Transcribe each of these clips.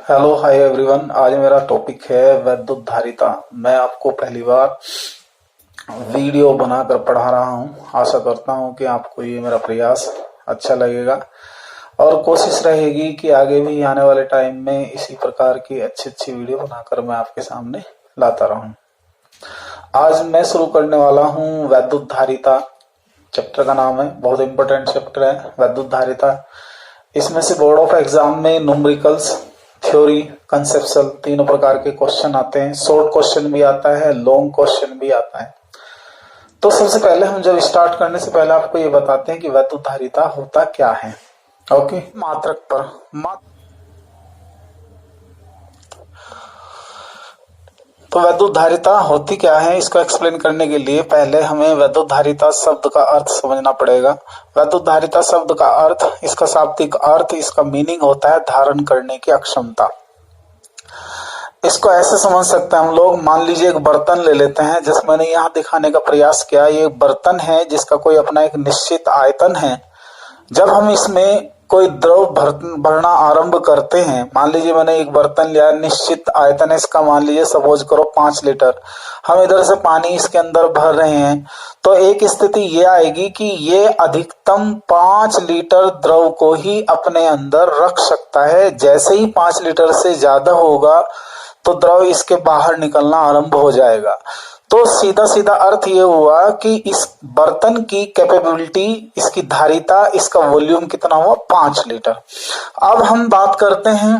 Hello hi everyone. आज मेरा topic है वैद्युत धारिता। मैं आपको पहली बार वीडियो बनाकर पढ़ा रहा हूँ। आशा करता हूँ कि आपको ये मेरा प्रयास अच्छा लगेगा और कोशिश रहेगी कि आगे भी आने वाले टाइम में इसी प्रकार की अच्छी अच्छी वीडियो बनाकर मैं आपके सामने लाता रहूं। आज मैं शुरू करने वाला हूँ वैद्युत धारिता। चैप्टर का नाम है, बहुत इंपॉर्टेंट चैप्टर है वैद्युत धारिता। इसमें से बोर्ड ऑफ एग्जाम में न्यूमेरिकल्स, थ्योरी, कंसेप्चुअल तीनों प्रकार के क्वेश्चन आते हैं। शॉर्ट क्वेश्चन भी आता है, लॉन्ग क्वेश्चन भी आता है। तो सबसे पहले हम जब स्टार्ट करने से पहले आपको ये बताते हैं कि वैद्युत धारिता होता क्या है। ओके, मात्रक पर तो वैद्युत धारिता होती क्या है, इसको एक्सप्लेन करने के लिए पहले हमें वैद्युत धारिता शब्द का अर्थ समझना पड़ेगा। वैद्युत धारिता शब्द का अर्थ, इसका शाब्दिक अर्थ, इसका मीनिंग होता है धारण करने की अक्षमता। इसको ऐसे समझ सकते हैं हम लोग। मान लीजिए एक बर्तन ले लेते हैं, जैसे मैंने यहाँ दिखाने का प्रयास किया। ये बर्तन है जिसका कोई अपना एक निश्चित आयतन है। जब हम इसमें कोई द्रव भरना आरंभ करते हैं, मान लीजिए मैंने एक बर्तन लिया, निश्चित आयतन है इसका, मान लीजिए सपोज करो 5 लीटर। हम इधर से पानी इसके अंदर भर रहे हैं, तो एक स्थिति ये आएगी कि ये अधिकतम 5 लीटर द्रव को ही अपने अंदर रख सकता है। जैसे ही 5 लीटर से ज्यादा होगा तो द्रव इसके बाहर निकलना आरंभ हो जाएगा। तो सीधा सीधा अर्थ ये हुआ कि इस बर्तन की कैपेबिलिटी, इसकी धारिता, इसका वॉल्यूम कितना हुआ, 5 लीटर। अब हम बात करते हैं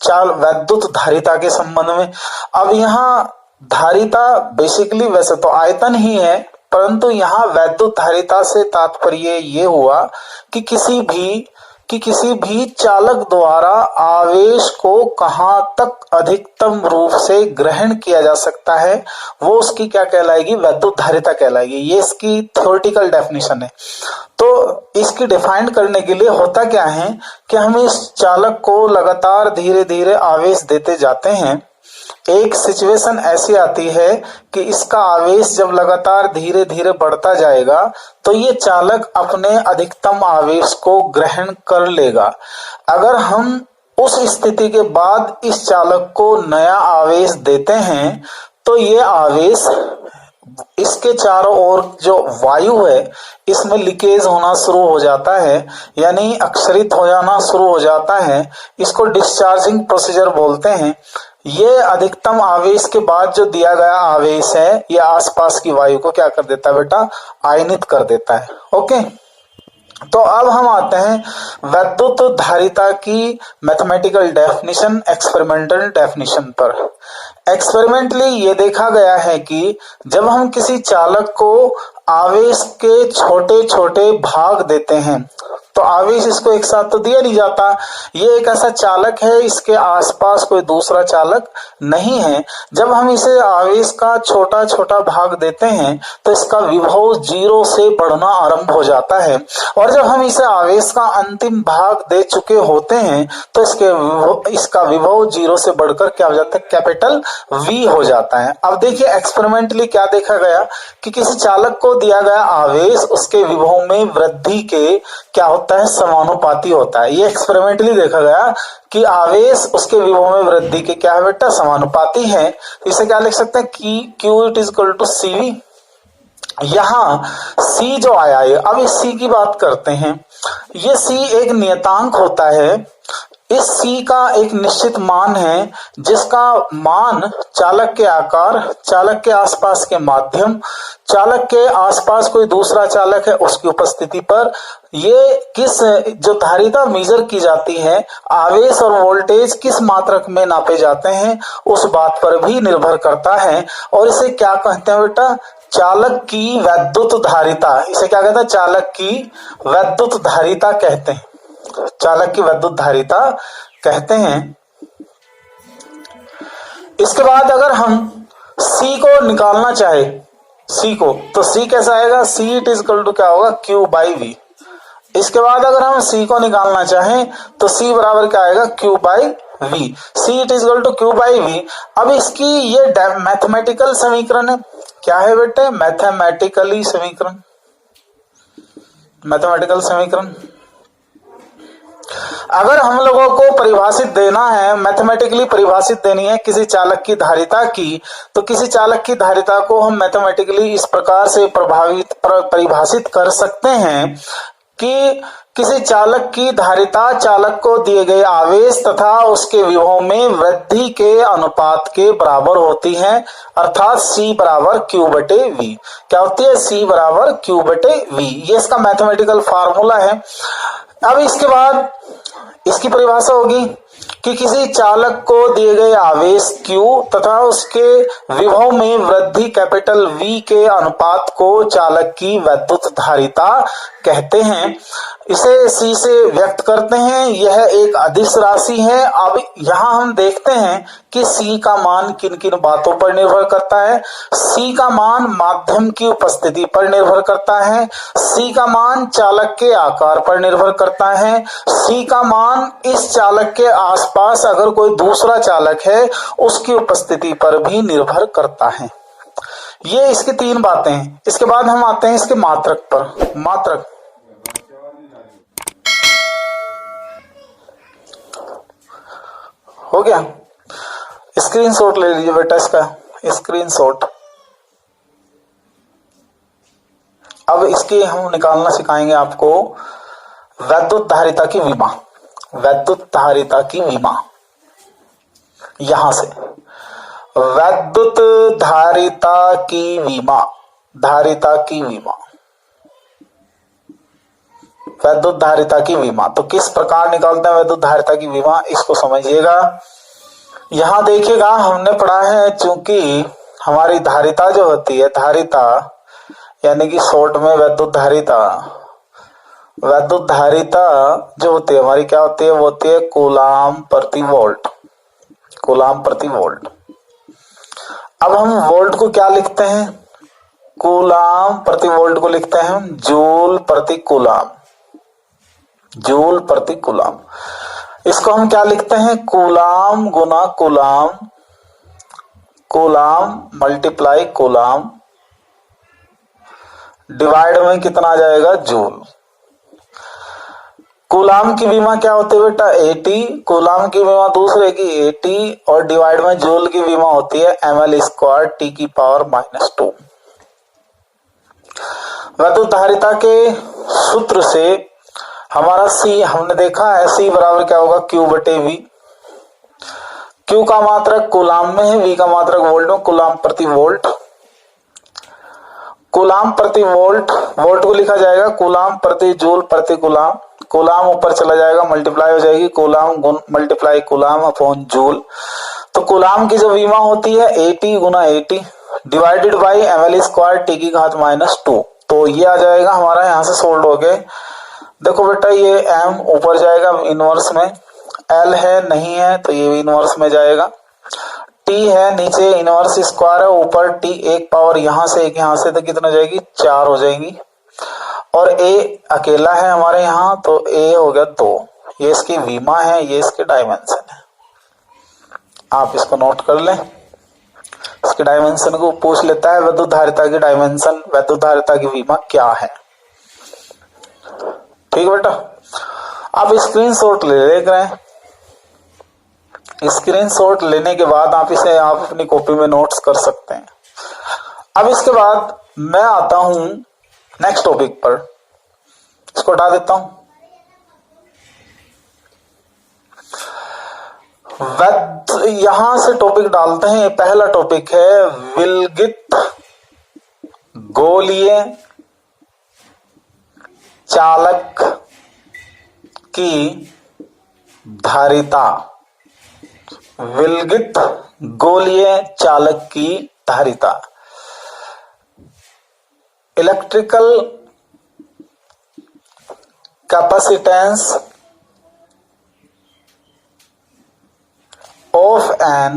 वैद्युत धारिता के संबंध में। अब यहाँ धारिता बेसिकली वैसे तो आयतन ही है, परंतु यहाँ वैद्युत धारिता से तात्पर्य ये हुआ कि किसी भी चालक द्वारा आवेश को कहां तक अधिकतम रूप से ग्रहण किया जा सकता है, वो उसकी क्या कहलाएगी, वैद्युत धारिता कहलाएगी। ये इसकी थ्योरेटिकल डेफिनेशन है। तो इसकी डिफाइन करने के लिए होता क्या है कि हम इस चालक को लगातार धीरे धीरे आवेश देते जाते हैं। एक सिचुएशन ऐसी आती है कि इसका आवेश जब लगातार धीरे धीरे बढ़ता जाएगा तो ये चालक अपने अधिकतम आवेश को ग्रहण कर लेगा। अगर हम उस स्थिति के बाद इस चालक को नया आवेश देते हैं तो ये आवेश इसके चारों ओर जो वायु है इसमें लीकेज होना शुरू हो जाता है, यानी अक्षरित हो जाना शुरू हो जाता है। इसको डिस्चार्जिंग प्रोसीजर बोलते हैं। ये अधिकतम आवेश के बाद जो दिया गया आवेश है, ये आसपास की वायु को क्या कर देता है बेटा, आयनित कर देता है। ओके, तो अब हम आते हैं वैद्युत धारिता की मैथमेटिकल डेफिनेशन, एक्सपेरिमेंटल डेफिनेशन पर। एक्सपेरिमेंटली ये देखा गया है कि जब हम किसी चालक को आवेश के छोटे छोटे भाग देते हैं, तो आवेश इसको एक साथ तो दिया नहीं जाता। ये एक ऐसा चालक है, इसके आसपास कोई दूसरा चालक नहीं है। जब हम इसे आवेश का छोटा छोटा भाग देते हैं तो इसका विभव 0 से बढ़ना आरंभ हो जाता है, और जब हम इसे आवेश का अंतिम भाग दे चुके होते हैं तो इसका विभव 0 से बढ़कर क्या हो जाता है, कैपिटल V हो जाता है। अब देखिए एक्सपेरिमेंटली क्या देखा गया कि किसी चालक को दिया गया आवेश उसके विभव में वृद्धि के क्या होता है, समानुपाती होता है। ये एक्सपेरिमेंटली देखा गया कि आवेश उसके विभव में वृद्धि के क्या है बेटा, समानुपाती है। इसे क्या लिख सकते हैं कि Q it is equal to CV। यहाँ C जो आया है, अब इस C की बात करते हैं। ये C एक नियतांक होता है। इस C का एक निश्चित मान है जिसका मान चालक के आकार, चालक के आसपास के माध्यम, चालक के आसपास कोई दूसरा चालक है उसकी उपस्थिति पर, ये किस जो धारिता मेजर की जाती है, आवेश और वोल्टेज किस मात्रक में नापे जाते हैं, उस बात पर भी निर्भर करता है। और इसे क्या कहते हैं बेटा, चालक की वैद्युत धारिता। इसे क्या कहते हैं, चालक की वैद्युत धारिता कहते हैं। चालक की वैद्युत धारिता कहते हैं। इसके बाद अगर हम C को निकालना चाहे, C को, तो C कैसा आएगा, C it is equal to क्या होगा, Q बाई V। इसके बाद अगर हम C को निकालना चाहें तो C बराबर क्या आएगा, Q by V। C it is equal to Q by V। अब इसकी ये मैथमेटिकल समीकरण है, क्या है बेटे, मैथमेटिकली समीकरण, मैथमेटिकल समीकरण। अगर हम लोगों को परिभाषित देना है, मैथमेटिकली परिभाषित देनी है किसी चालक की धारिता की, तो किसी चालक की धारिता को हम मैथमेटिकली इस प्रकार से परिभाषित कर सकते हैं कि किसी चालक की धारिता चालक को दिए गए आवेश तथा उसके विभव में वृद्धि के अनुपात के बराबर होती है, अर्थात C बराबर Q बटे V। क्या होती है? C बराबर Q बटे V। ये इसका मैथमेटिकल फार्मूला है। अब इसके बाद इसकी परिभाषा होगी कि किसी चालक को दिए गए आवेश Q तथा उसके विभव में वृद्धि कैपिटल V के अनुपात को चालक की वैद्युत धारिता कहते हैं। इसे C से व्यक्त करते हैं। यह एक अदिश राशि है। अब यहां हम देखते हैं कि C का मान किन किन बातों पर निर्भर करता है। C का मान माध्यम की उपस्थिति पर निर्भर करता है। C का मान चालक के आकार पर निर्भर करता है। C का मान इस चालक के आसपास अगर कोई दूसरा चालक है उसकी उपस्थिति पर भी निर्भर करता है। ये इसकी तीन बातें हैं। इसके बाद हम आते हैं इसके मात्रक पर। मात्रक हो गया। स्क्रीनशॉट ले लीजिए बेटा इसका, स्क्रीनशॉट। अब इसकी हम निकालना सिखाएंगे आपको वैद्युत धारिता की विमा। वैद्युत धारिता की विमा यहां से वैद्युत धारिता की विमा, धारिता की विमा, वैद्युत धारिता की विमा। तो किस प्रकार निकालते हैं वैद्युत धारिता की विमा, इसको समझिएगा। यहां देखिएगा, हमने पढ़ा है चूंकि हमारी धारिता जो होती है, धारिता यानी कि शॉर्ट में वैद्युत धारिता, वैद्युत धारिता जो होती है हमारी क्या होती है? वो होती है कूलाम प्रति वोल्ट, कूलाम प्रति वोल्ट। अब हम वोल्ट को क्या लिखते हैं? कूलाम प्रति वोल्ट को लिखते हैं हम जूल प्रति कूलाम, जूल प्रति कूलाम। इसको हम क्या लिखते हैं? कूलाम गुना coulomb, coulomb multiply coulomb, divide में कितना आ जाएगा? जूल। कूलाम की विमा क्या होती है बेटा? 80। कूलाम की विमा दूसरे की 80 और डिवाइड में जूल की विमा होती है ml स्क्वायर टी की पावर -2। वैद्युत धारिता के सूत्र से हमारा C हमने देखा है, C बराबर क्या होगा? Q बटे V। Q का मात्रक कूलाम में है, V का मात्रक वोल्ट में, कूलाम प्रति वोल्ट। कूलाम प्रति वोल्ट, वोल्ट को लिखा जाएगा कूलाम प्रति जूल प्रति कूलाम। कूलाम ऊपर चला जाएगा, मल्टीप्लाई हो जाएगी कूलाम गुण मल्टीप्लाई कूलाम अपॉन जूल। तो कूलाम की जो विमा होती है 80 गुना 80 divided by ml square T की घात -2। तो ये आ जाएगा हमारा, यहां से सोल्व हो गए। देखो बेटा, ये m ऊपर जाएगा इनवर्स में, l है नहीं है तो ये भी इनवर्स में जाएगा, t है नीचे इनवर्स स्क्वायर है, ऊपर t एक पावर यहां से एक यहां से, तो कितना हो जाएगी? 4 हो जाएगी। और a अकेला है हमारे यहाँ, तो a हो गया 2। ये इसकी विमा है, ये इसके डायमेंशन है। आप इसको नोट कर लें। इसके डायमेंशन को पूछ लेता है वैद्युत धारिता की डायमेंशन, वैद्युत धारिता की विमा क्या है। ठीक है बेटा। अब स्क्रीनशॉट ले रहे हैं। स्क्रीनशॉट लेने के बाद आप इसे आप अपनी कॉपी में नोट्स कर सकते हैं। अब इसके बाद मैं आता हूं नेक्स्ट टॉपिक पर। इसको हटा देता हूं। यहां से टॉपिक डालते हैं। पहला टॉपिक है विलगित गोलीय चालक की धारिता। विलगित गोलीय चालक की धारिता। Electrical capacitance of an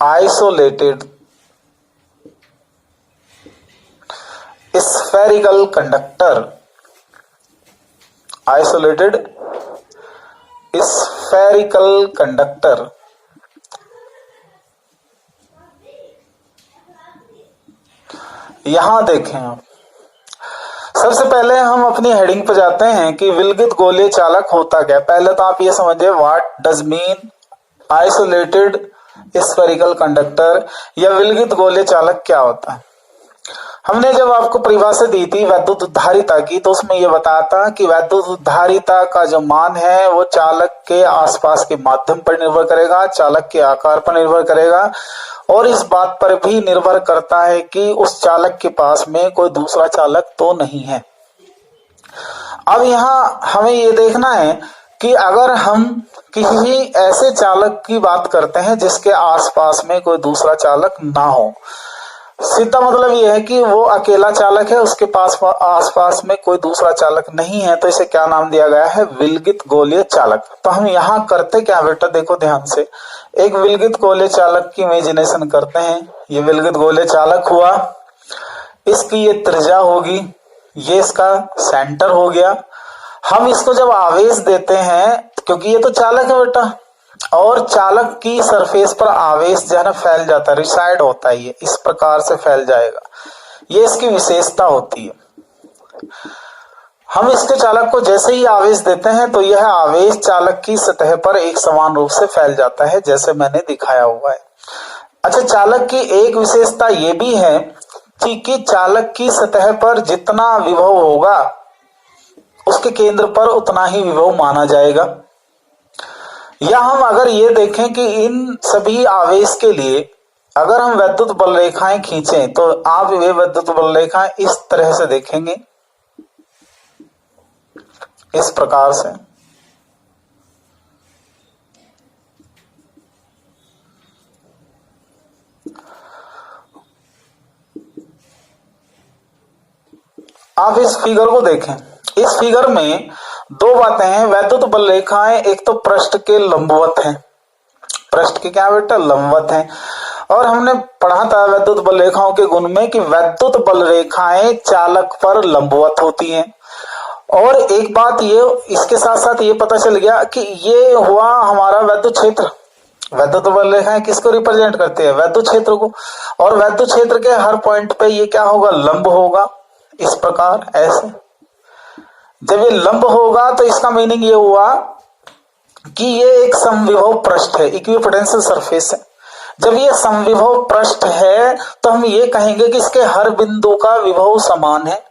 isolated spherical conductor, isolated spherical conductor यहां देखें आप, सबसे पहले हम अपनी हेडिंग पर जाते हैं कि विलगित गोलीय चालक होता क्या। पहले तो आप ये समझिए what does mean isolated spherical conductor या विलगित गोलीय चालक क्या होता है। हमने जब आपको परिभाषा दी थी वैद्युत धारिता की, तो उसमें यह बताया था कि वैद्युत धारिता का जो मान है वो चालक के आसपास के माध्यम पर निर्भर करेगा, चालक के आकार पर निर्भर करेगा और इस बात पर भी निर्भर करता है कि उस चालक के पास में कोई दूसरा चालक तो नहीं है। अब यहाँ हमें ये देखना है कि अगर हम किसी ऐसे चालक की बात करते हैं जिसके आसपास में कोई दूसरा चालक ना हो, सीधा मतलब यह है कि वो अकेला चालक है, उसके पास आसपास में कोई दूसरा चालक नहीं है, तो इसे क्या नाम दिया गया है, विलगित गोलीय चालक। तो हम यहाँ करते क्या बेटा, देखो ध्यान से, एक विलगित गोलीय चालक की इमेजिनेशन करते हैं। ये विलगित गोलीय चालक हुआ, इसकी ये त्रिज्या होगी, ये इसका सेंटर हो गया। हम इसको जब आवेश देते हैं, क्योंकि ये तो चालक है बेटा, और चालक की सरफेस पर आवेश जो है ना फैल जाता है, रिसाइड होता है, ये इस प्रकार से फैल जाएगा, ये इसकी विशेषता होती है। हम इसके चालक को जैसे ही आवेश देते हैं तो यह आवेश चालक की सतह पर एक समान रूप से फैल जाता है, जैसे मैंने दिखाया हुआ है। अच्छा, चालक की एक विशेषता ये भी है कि चालक की सतह पर जितना विभव होगा उसके केंद्र पर उतना ही विभव माना जाएगा। या हम अगर ये देखें कि इन सभी आवेश के लिए अगर हम वैद्युत बल रेखाएं खींचें तो आप वे वैद्युत बल रेखाएं इस तरह से देखेंगे, इस प्रकार से। आप इस फिगर को देखें, इस फिगर में दो बातें हैं। वैद्युत बल रेखाएं एक तो पृष्ठ के लंबवत हैं, पृष्ठ के क्या बेटा, लंबवत हैं। और हमने पढ़ा था वैद्युत बल रेखाओं के गुण में कि वैद्युत बल रेखाएं चालक पर लंबवत होती हैं। और एक बात ये, इसके साथ साथ ये पता चल गया कि ये हुआ हमारा वैद्युत क्षेत्र। वैद्युत बल रेखाएं किसको रिप्रेजेंट करते हैं, वैद्युत क्षेत्र को। और वैद्युत क्षेत्र के हर पॉइंट पे ये क्या होगा, लंब होगा, इस प्रकार ऐसे। जब ये लंब होगा तो इसका मीनिंग ये हुआ कि ये एक समविभव पृष्ठ है, इक्विपोटेंशियल सरफेस है। जब ये समविभव पृष्ठ है तो हम ये कहेंगे कि इसके हर बिंदु का विभव समान है।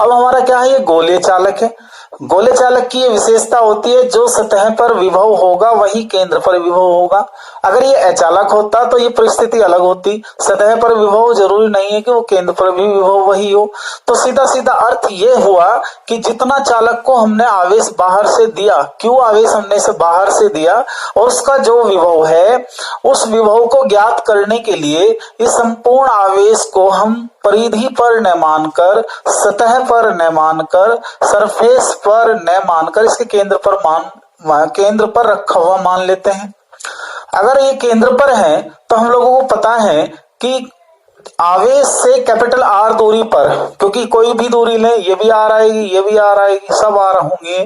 अब हमारा क्या है, ये गोलीय चालक है। गोलीय चालक की ये विशेषता होती है, जो सतह पर विभव होगा वही केंद्र पर विभव होगा। अगर ये अचालक होता तो ये परिस्थिति अलग होती, सतह पर विभव जरूरी नहीं है कि वो केंद्र पर भी विभव वही हो। तो सीधा सीधा अर्थ ये हुआ कि जितना चालक को हमने आवेश बाहर से दिया, क्यों आवेश हमने इसे बाहर से दिया, और उसका जो विभव है उस विभव को ज्ञात करने के लिए इस संपूर्ण आवेश को हम परिधि पर न मानकर, सतह पर न मानकर, सरफेस पर न मानकर इसके केंद्र पर रखा हुआ मान लेते हैं। अगर ये केंद्र पर है तो हम लोगों को पता है कि आवेश से कैपिटल आर दूरी पर, क्योंकि कोई भी दूरी ले, ये भी आर आएगी, ये भी आर आएगी, सब आर होंगे,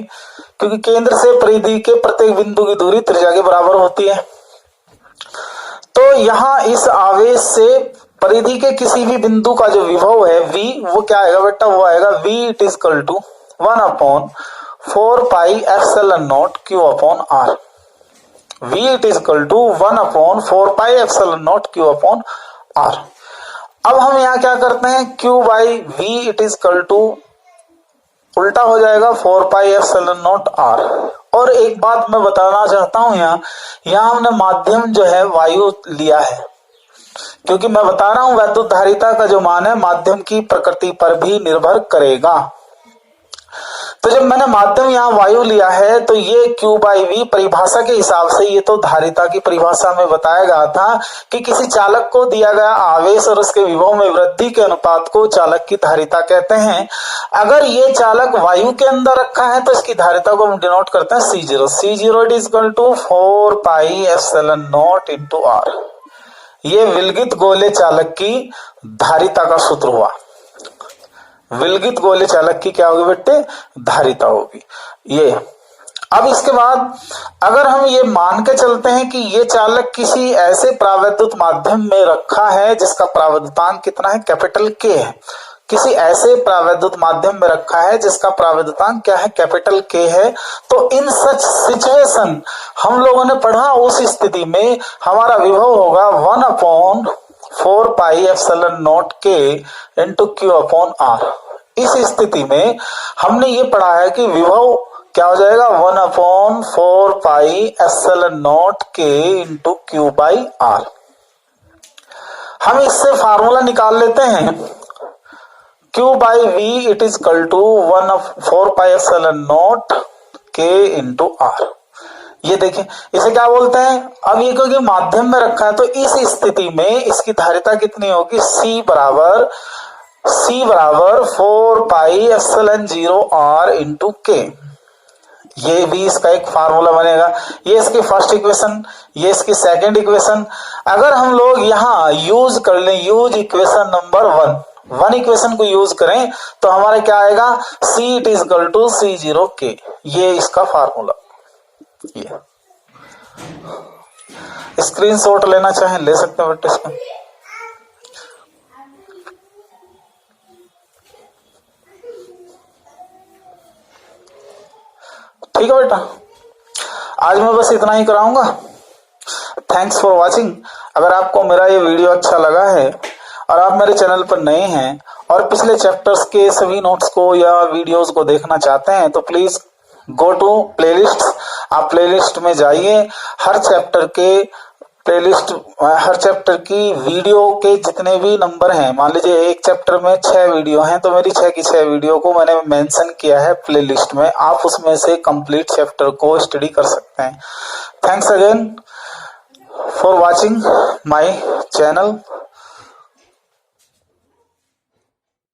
क्योंकि केंद्र से परिधि के प्रत्येक बिंदु की दूरी त्रिज्या के बराबर होती है। तो यहाँ इस आवेश से परिधि के किसी भी बिंदु का जो विभव है v, वो क्या आएगा बेटा, वो आएगा v it is equal to 1/4 pi epsilon not q upon r। v it is equal to 1/4 pi epsilon not q upon r। अब हम यहाँ क्या करते हैं, q by v it is equal to उल्टा हो जाएगा 4 पाई एप्सिलॉन नॉट r। और एक बात मैं बताना चाहता हूं, यहाँ हमने माध्यम जो है वायु लिया है, क्योंकि मैं बता रहा हूं वैद्युत धारिता का जो मान है माध्यम की प्रकृति पर भी निर्भर करेगा। तो जब मैंने माध्यम यहाँ वायु लिया है तो ये Q बाई V परिभाषा के हिसाब से, ये तो धारिता की परिभाषा में बताया गया था कि किसी चालक को दिया गया आवेश और उसके विभव में वृद्धि के अनुपात को चालक की धारिता कहते हैं। अगर ये चालक वायु के अंदर रखा है तो इसकी धारिता को हम डिनोट करते हैं C0। C0 it is equal to 4 pi epsilon not into R। ये विलगित गोलीय चालक की धारिता का सूत्र हुआ। विलगित गोलीय चालक की क्या होगी बेटे, धारिता होगी ये। अब इसके बाद अगर हम ये मान के चलते हैं कि ये चालक किसी ऐसे प्रावैद्युत माध्यम में रखा है जिसका प्रावैद्युतांक कितना है, कैपिटल K है। किसी ऐसे प्रावैद्युत माध्यम में रखा है जिसका प्रावैद्युतांक क्या है, कैपिटल के है। तो इन सच सिचुएशन हम लोगों ने पढ़ा, उस स्थिति में हमारा विभव होगा 1/4πε0 के इंटू क्यू अपॉन आर। इस स्थिति में हमने ये पढ़ा है कि विभव क्या हो जाएगा, 1/4πε0 के इंटू क्यू बाई आर। हम इससे फार्मूला निकाल लेते हैं, Q by V it is equal to 1/4πε0 के इंटू आर। ये देखें, इसे क्या बोलते हैं, अब ये क्योंकि माध्यम में रखा है तो इस स्थिति में इसकी धारिता कितनी होगी, C बराबर 4πε0r इंटू के। ये भी इसका एक फार्मूला बनेगा। ये इसकी फर्स्ट इक्वेशन, ये इसकी सेकंड इक्वेशन। अगर हम लोग यहाँ यूज कर लें, यूज इक्वेशन नंबर 1 इक्वेशन को यूज करें तो हमारा क्या आएगा, C it is equal to C0K। ये इसका फार्मूला। ये स्क्रीनशॉट लेना चाहें ले सकते हैं बेटे इसका। ठीक है बेटा, आज मैं बस इतना ही कराऊंगा। Thanks for watching. अगर आपको मेरा ये वीडियो अच्छा लगा है और आप मेरे चैनल पर नए हैं और पिछले चैप्टर्स के सभी नोट्स को या वीडियोस को देखना चाहते हैं तो प्लीज गो टू प्लेलिस्ट। आप प्लेलिस्ट में जाइए, हर चैप्टर के प्लेलिस्ट, हर चैप्टर की वीडियो के जितने भी नंबर हैं, मान लीजिए एक चैप्टर में 6 वीडियो हैं तो मेरी 6 की 6 वीडियो को मैंने मेंशन किया है प्लेलिस्ट में। आप उसमें से कंप्लीट चैप्टर को स्टडी कर सकते हैं। Thanks again for watching my channel.